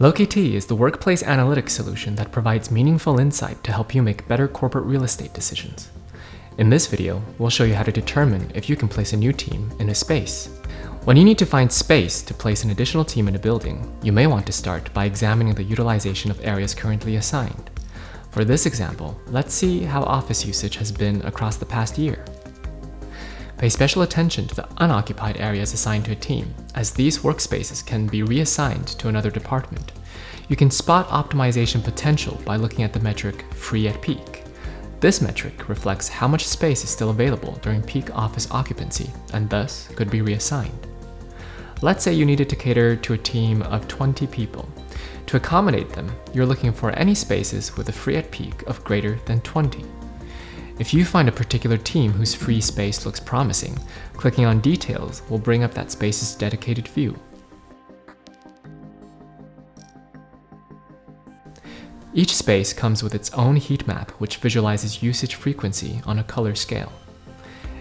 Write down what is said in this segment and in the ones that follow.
Locatee is the workplace analytics solution that provides meaningful insight to help you make better corporate real estate decisions. In this video, we'll show you how to determine if you can place a new team in a space. When you need to find space to place an additional team in a building, you may want to start by examining the utilization of areas currently assigned. For this example, let's see how office usage has been across the past year. Pay special attention to the unoccupied areas assigned to a team, as these workspaces can be reassigned to another department. You can spot optimization potential by looking at the metric free at peak. This metric reflects how much space is still available during peak office occupancy and thus could be reassigned. Let's say you needed to cater to a team of 20 people. To accommodate them, you're looking for any spaces with a free at peak of greater than 20. If you find a particular team whose free space looks promising, clicking on Details will bring up that space's dedicated view. Each space comes with its own heat map, which visualizes usage frequency on a color scale.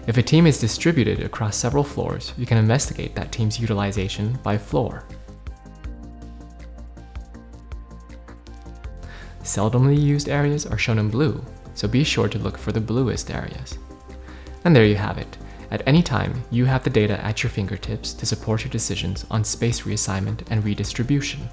If a team is distributed across several floors, you can investigate that team's utilization by floor. Seldomly used areas are shown in blue, so be sure to look for the bluest areas. And there you have it. At any time, you have the data at your fingertips to support your decisions on space reassignment and redistribution.